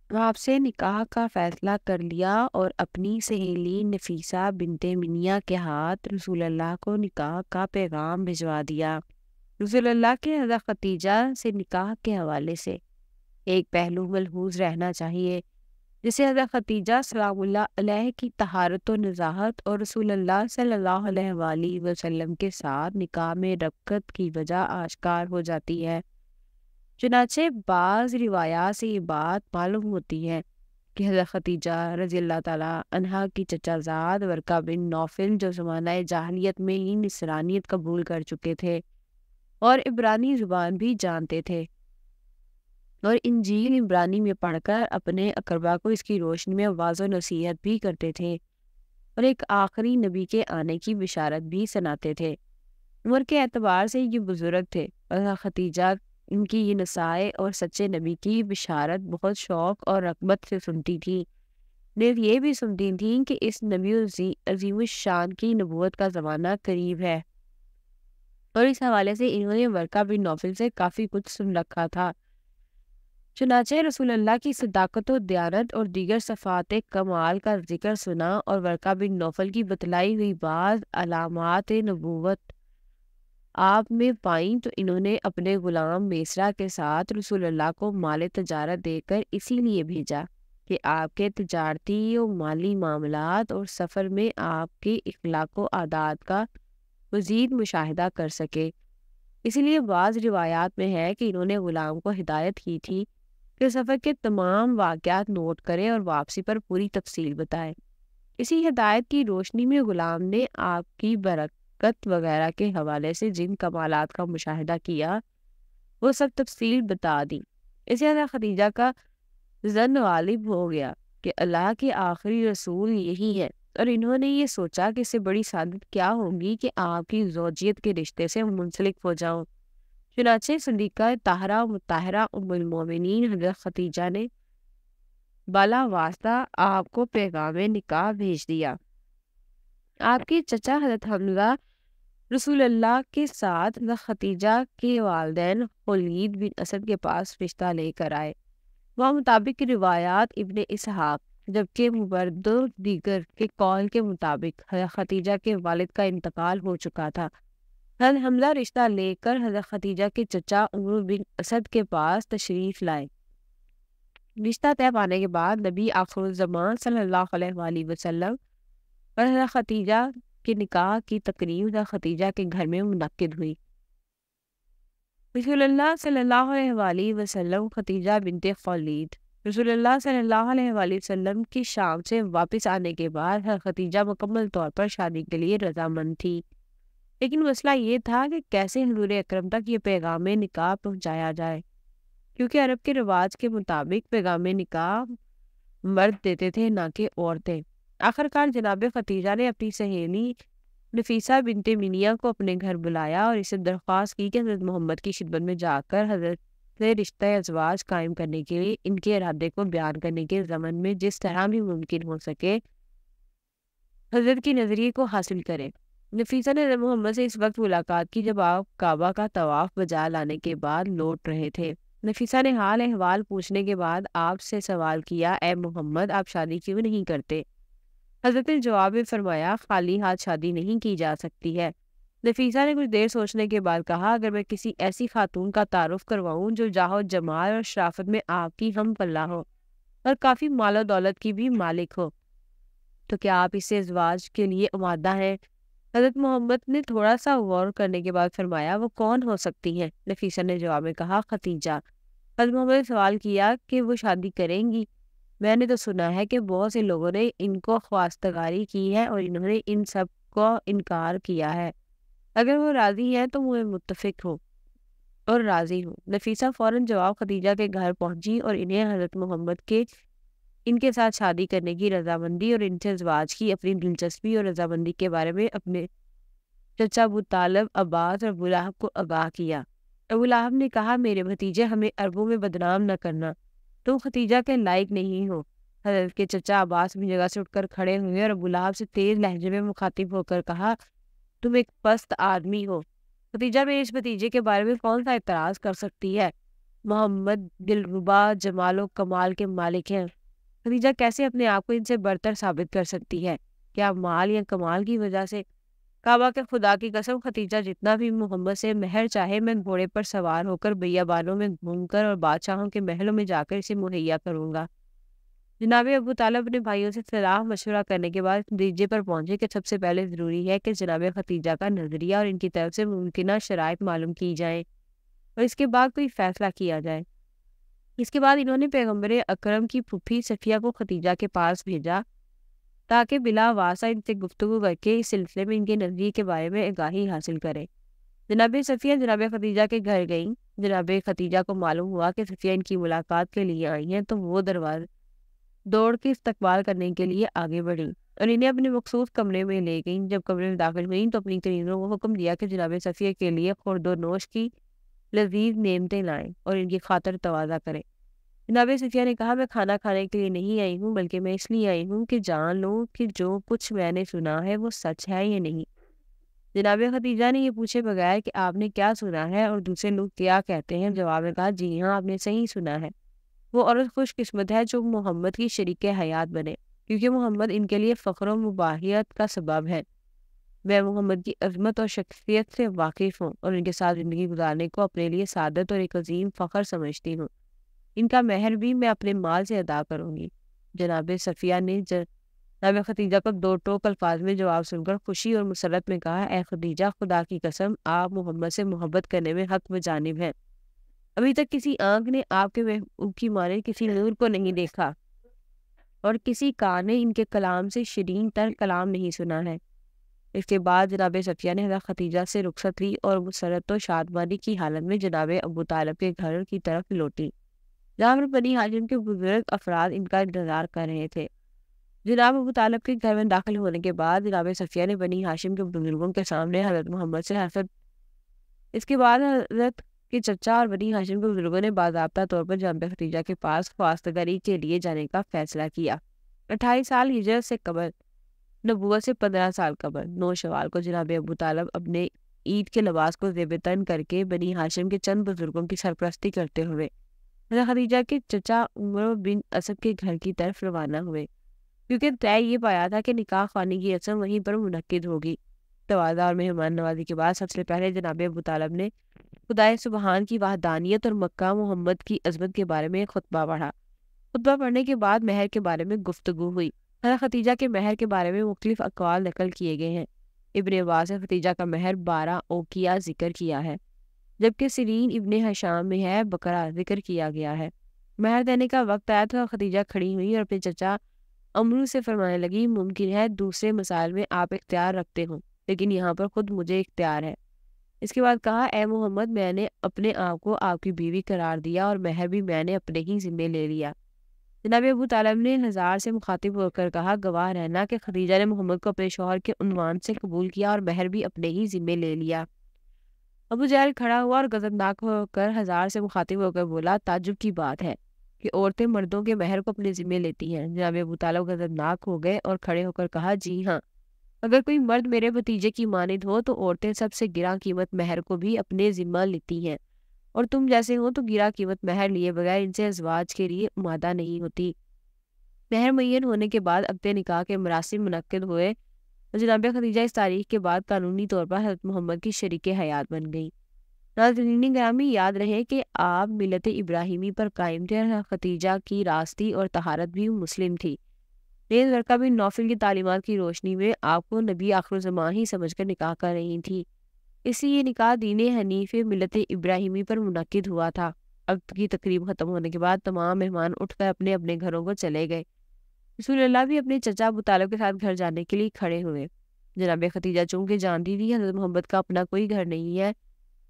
آپ سے نکاح کا فیصلہ کر لیا اور اپنی سہیلی نفیسہ بنت منیہ کے ہاتھ رسول اللہ کو نکاح کا پیغام بھجوا دیا۔ رسول اللہ کے حضرت ختیجہ سے نکاح کے حوالے سے ایک پہلو ملحوظ رہنا چاہیے، جسے حضرت ختیجہ سلام اللہ علیہ کی طہارت و نزاہت اور رسول اللہ صلی اللہ علیہ وآلہ وسلم کے ساتھ نکاح میں رغبت کی وجہ آشکار ہو جاتی ہے۔ چنانچہ بعض روایات سے یہ بات معلوم ہوتی ہے کہ حضرت ختیجہ رضی اللہ تعالیٰ عنہا کی چچا زاد ورقہ بن نوفل، جو زمانہ جاہلیت میں ہی نصرانیت قبول کر چکے تھے اور عبرانی زبان بھی جانتے تھے، اور انجیل عبرانی میں پڑھ کر اپنے اقربا کو اس کی روشنی میں واعظ و نصیحت بھی کرتے تھے اور ایک آخری نبی کے آنے کی بشارت بھی سناتے تھے۔ عمر کے اعتبار سے یہ بزرگ تھے اور ختیجہ ان کی یہ نصائح اور سچے نبی کی بشارت بہت شوق اور رغبت سے سنتی تھی۔ نیز یہ بھی سنتی تھیں کہ اس نبی عظیم الشان کی نبوت کا زمانہ قریب ہے، اور اس حوالے سے انہوں نے ورقہ بن نوفل سے کافی کچھ سن رکھا تھا۔ چنانچہ رسول اللہ کی صداقت و دیانت اور دیگر صفات کمال کا ذکر سنا اور ورقہ بن نوفل کی بتلائی ہوئی بعض علامات نبوت آپ میں پائیں، تو انہوں نے اپنے غلام میسرہ کے ساتھ رسول اللہ کو مال تجارت دے کر اسی لیے بھیجا کہ آپ کے تجارتی و مالی معاملات اور سفر میں آپ کے اخلاق و عادات کا مزید مشاہدہ کر سکے۔ اسی لیے بعض روایات میں ہے کہ انہوں نے غلام کو ہدایت کی تھی کہ سفر کے تمام واقعات نوٹ کرے اور واپسی پر پوری تفصیل بتائے۔ اسی ہدایت کی روشنی میں غلام نے آپ کی برکت وغیرہ کے حوالے سے جن کمالات کا مشاہدہ کیا وہ سب تفصیل بتا دی۔ اسے حضرت ختیجہ کا ظن غالب ہو گیا کہ اللہ کے آخری رسول یہی ہے، اور انہوں نے یہ سوچا کہ اس سے بڑی سعادت کیا ہوگی کہ آپ کی زوجیت کے رشتے سے منسلک ہو جاؤں۔ چنانچہ صدیقہ طاہرہ و مطہرہ ام المومنین حضرت ختیجہ نے بالا واسطہ آپ کو پیغام نکاح بھیج دیا۔ آپ کے چچا حضرت حمزہ رسول اللہ کے ساتھ حضرت ختیجہ کے والدین خولید بن اسد کے پاس رشتہ لے کر آئے۔ وہاں مطابق روایات ابن اسحاق، جبکہ مبرد دیگر کے قول کے مطابق حضرت ختیجہ کے والد کا انتقال ہو چکا تھا۔ حضرت حمزہ رشتہ لے کر حضرت ختیجہ کے چچا عمر بن اسد کے پاس تشریف لائے۔ رشتہ طے پانے کے بعد نبی آخر الزمان صلی اللہ علیہ وآلہ وسلم اور حضرت ختیجہ کے نکاح کی تقریب حضرت ختیجہ کے گھر میں منعقد ہوئی۔ رسول اللہ صلی اللہ علیہ وآلہ وسلم ختیجہ بنت خولید رسول اللہ صلی اللہ علیہ وآلہ وسلم کی شام سے واپس آنے کے بعد حضرت ختیجہ مکمل طور پر شادی کے لیے رضامند تھی، لیکن مسئلہ یہ تھا کہ کیسے حضور اکرم تک یہ پیغام نکاح پہنچایا جائے، کیونکہ عرب کے رواج کے مطابق پیغام نکاح مرد دیتے تھے نہ کہ عورتیں۔ آخرکار جناب ختیجہ نے اپنی سہیلی نفیسہ بنت منیہ کو اپنے گھر بلایا اور اسے درخواست کی کہ حضرت محمد کی خدمت میں جا کر حضرت سے رشتہ ازواج قائم کرنے کے لیے ان کے ارادے کو بیان کرنے کے ضمن میں جس طرح بھی ممکن ہو سکے حضرت کی نظریے کو حاصل کرے۔ نفیسہ نے حضرت محمد سے اس وقت ملاقات کی جب آپ کعبہ کا طواف بجا لانے کے بعد لوٹ رہے تھے۔ نفیسہ نے حال احوال پوچھنے کے بعد آپ سے سوال کیا، اے محمد، آپ شادی کیوں نہیں کرتے؟ حضرت نے جواب میں فرمایا، خالی ہاتھ شادی نہیں کی جا سکتی ہے۔ نفیسہ نے کچھ دیر سوچنے کے بعد کہا، اگر میں کسی ایسی خاتون کا تعارف کرواؤں جو جاہ و جمال اور شرافت میں آپ کی ہم پلہ ہو اور کافی مال و دولت کی بھی مالک ہو، تو کیا آپ اس سے ازواج کے لیے آمادہ ہیں؟ حضرت محمد نے تھوڑا سا غور کرنے کے بعد فرمایا، وہ کون ہو سکتی ہیں؟ نفیسہ نے جواب میں کہا، ختیجہ۔ حضرت محمد نے سوال کیا کہ وہ شادی کریں گی؟ میں نے تو سنا ہے کہ بہت سے لوگوں نے ان کو خواستگاری کی ہے اور انہوں نے ان سب کو انکار کیا ہے۔ اگر وہ راضی ہیں تو میں متفق ہوں اور راضی ہوں۔ نفیسہ فوراً جواب ختیجہ کے گھر پہنچی اور انہیں حضرت محمد کے ان کے ساتھ شادی کرنے کی رضامندی اور ان سے ازواج کی اپنی دلچسپی اور رضامندی کے بارے میں اپنے چچا ابو طالب، عباس اور ابو لہب کو آگاہ کیا۔ ابو لہب نے کہا، میرے بھتیجے، ہمیں عربوں میں بدنام نہ کرنا، تم ختیجہ کے لائق نہیں ہو۔ حضرت کے چچا عباس اپنی جگہ سے اٹھ کر کھڑے ہوئے اور ابو لہب سے تیز لہجے میں مخاطب ہو کر کہا، تم ایک پست آدمی ہو، ختیجہ میرے اس بھتیجے کے بارے میں کون سا اعتراض کر سکتی ہے؟ محمد دلربا جمال و کمال کے مالک ہیں۔ خدیجہ کیسے اپنے آپ کو ان سے برتر ثابت کر سکتی ہے؟ کیا مال یا کمال کی وجہ سے؟ کعبہ کے خدا کی قسم، ختیجہ جتنا بھی محمد سے مہر چاہے میں گھوڑے پر سوار ہو کر بیابانوں میں گھوم کر اور بادشاہوں کے محلوں میں جا کر اسے مہیا کروں گا۔ جناب ابو طالب اپنے بھائیوں سے صلاح مشورہ کرنے کے بعد نتیجے پر پہنچے کہ سب سے پہلے ضروری ہے کہ جناب ختیجہ کا نظریہ اور ان کی طرف سے ممکنہ شرائط معلوم کی جائیں اور اس کے بعد کوئی فیصلہ کیا جائے۔ اس کے بعد انہوں نے پیغمبر اکرم کی پھوپھی صفیہ کو ختیجہ کے پاس بھیجا تاکہ بلا واسطہ ان سے گفتگو کر کے اس سلسلے میں ان کے نظریے کے بارے میں آگاہی حاصل کرے۔ جناب صفیہ جناب ختیجہ کے گھر گئیں۔ جناب ختیجہ کو معلوم ہوا کہ صفیہ ان کی ملاقات کے لیے آئی ہیں تو وہ دروازے دوڑ کے استقبال کرنے کے لیے آگے بڑھی اور انہیں اپنے مخصوص کمرے میں لے گئیں۔ جب کمرے میں داخل ہوئیں تو اپنی کلینروں کو حکم دیا کہ جناب صفیہ کے لیے خورد و نوش کی لذیذ نعمتیں لائیں اور ان کی خاطر تواضع کریں۔ جناب صفیہ نے کہا، میں کھانا کھانے کے لیے نہیں آئی ہوں بلکہ میں اس لیے آئی ہوں کہ جان لوں کہ جو کچھ میں نے سنا ہے وہ سچ ہے یا نہیں۔ جناب ختیجہ نے یہ پوچھے بغیر کہ آپ نے کیا سنا ہے اور دوسرے لوگ کیا کہتے ہیں، جواب میں کہا، جی ہاں، آپ نے صحیح سنا ہے۔ وہ عورت خوش قسمت ہے جو محمد کی شریک حیات بنے، کیونکہ محمد ان کے لیے فخر و مباحیت کا سبب ہے۔ میں محمد کی عظمت اور شخصیت سے واقف ہوں اور ان کے ساتھ زندگی گزارنے کو اپنے لیے سعادت اور ایک عظیم فخر سمجھتی ہوں۔ ان کا مہر بھی میں اپنے مال سے ادا کروں گی۔ جناب صفیہ نے جناب ختیجہ کو دو ٹوک الفاظ میں جواب سن کر خوشی اور مسرت میں کہا، اے خدیجہ، خدا کی قسم، آپ محمد سے محبت کرنے میں حق بجانب ہیں۔ ابھی تک کسی آنکھ نے آپ کے محبوب کی مانند کسی نور کو نہیں دیکھا اور کسی کان نے ان کے کلام سے شیرین تر کلام نہیں سنا ہے۔ اس کے بعد جناب صفیہ نے حضرت ختیجہ سے رخصت لی اور مسرت و شادمانی کی حالت میں جناب ابو طالب کے گھر کی طرف لوٹی، جہاں پر بنی ہاشم کے بزرگ افراد ان کا انتظار کر رہے تھے۔ جناب ابو طالب کے گھر میں داخل ہونے کے بعد جناب صفیہ نے بنی ہاشم کے بزرگوں کے سامنے حضرت محمد سے حسد۔ اس کے بعد حضرت کے چچا اور بنی ہاشم کے بزرگوں نے باضابطہ طور پر جناب ختیجہ کے پاس خواستگاری کے لیے جانے کا فیصلہ کیا۔ 28 سال ہجرت سے قبل، نبوت سے 15 سال قبل، 9 شوال کو جناب ابو طالب اپنے عید کے لباس کو زیب تن کر کے بنی ہاشم کے چند بزرگوں کی سرپرستی کرتے ہوئے حضرت خدیجہ کے چچا عمر بن اسد کے گھر کی طرف روانہ ہوئے، کیونکہ طے یہ پایا تھا کہ نکاح خوانی کی رسم وہیں پر منعقد ہوگی۔ تواضع اور مہمان نوازی کے بعد سب سے پہلے جناب ابو طالب نے خدائے سبحان کی وحدانیت اور مکہ محمد کی عظمت کے بارے میں خطبہ پڑھا۔ خطبہ پڑھنے کے بعد مہر کے بارے میں گفتگو ہوئی۔ حضرت ختیجہ کے مہر کے بارے میں مختلف اقوال نقل کیے گئے ہیں۔ ابن عباس نے ختیجہ کا مہر 12 اوقیہ ذکر کیا ہے، جبکہ سیرین ابن حشام میں ہے بکرا ذکر کیا گیا ہے۔ مہر دینے کا وقت آیا تو ختیجہ کھڑی ہوئی اور اپنے چچا عمرو سے فرمانے لگی، ممکن ہے دوسرے مسائل میں آپ اختیار رکھتے ہوں، لیکن یہاں پر خود مجھے اختیار ہے۔ اس کے بعد کہا، اے محمد، میں نے اپنے آپ کو آپ کی بیوی قرار دیا اور مہر بھی میں نے اپنے ہی ذمے لے لیا۔ جناب ابو طالب نے ہزار سے مخاطب ہو کر کہا، گواہ رہنا کہ خدیجہ نے محمد کو اپنے شوہر کے عنوان سے قبول کیا اور مہر بھی اپنے ہی ذمے لے لیا۔ ابو جہل کھڑا ہوا اور غضبناک ہو کر ہزار سے مخاطب ہو کر بولا، تعجب کی بات ہے کہ عورتیں مردوں کے مہر کو اپنے ذمے لیتی ہیں۔ جناب ابو طالب غضبناک ہو گئے اور کھڑے ہو کر کہا، جی ہاں، اگر کوئی مرد میرے بھتیجے کی مانند ہو تو عورتیں سب سے گراں قیمت مہر کو بھی اپنے ذمہ لیتی ہیں، اور تم جیسے ہو تو گراں قیمت مہر لیے بغیر ان سے ازواج کے لیے آمادہ نہیں ہوتی۔ مہر معین ہونے کے بعد عقد نکاح کے مراسم منعقد ہوئے اور جناب ختیجہ اس تاریخ کے بعد قانونی طور پر حضرت محمد کی شریک حیات بن گئی۔ ناظرین گرامی، یاد رہے کہ آپ ملت ابراہیمی پر قائم تھے اور ختیجہ کی راستی اور طہارت بھی مسلم تھی۔ نیز ورقہ بن نوفل کی تعلیمات کی روشنی میں آپ کو نبی آخر الزمان ہی سمجھ کر نکاح کر رہی تھی، اس لیے یہ نکاح دین حنیف ملت ابراہیمی پر منعقد ہوا تھا۔ عقد کی تقریب ختم ہونے کے بعد تمام مہمان اٹھ کر اپنے اپنے گھروں کو چلے گئے۔ رسول اللہ بھی اپنے چچا ابو طالب کے ساتھ گھر جانے کے لیے کھڑے ہوئے۔ جناب ختیجہ چونکہ جانتی تھی حضرت محمد کا اپنا کوئی گھر نہیں ہے،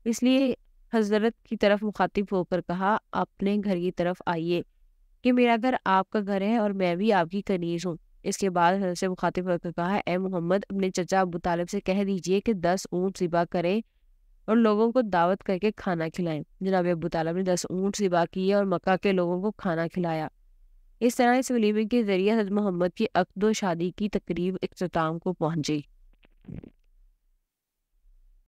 اس لیے حضرت کی طرف مخاطب ہو کر کہا، اپنے گھر کی طرف آئیے کہ میرا گھر آپ کا گھر ہے اور میں بھی آپ کی کنیز ہوں۔ اس کے بعد حضرت سے مخاطب ہو کر کہا، اے محمد، اپنے چچا ابو طالب سے کہہ دیجئے کہ 10 اونٹ ذبح کریں اور لوگوں کو دعوت کر کے کھانا کھلائیں۔ جناب ابو طالب نے 10 اونٹ ذبح کیے اور مکہ کے لوگوں کو کھانا کھلایا۔ اس طرح اس ولیمے کے ذریعے حضرت محمد کی عقد و شادی کی تقریب اختتام کو پہنچی۔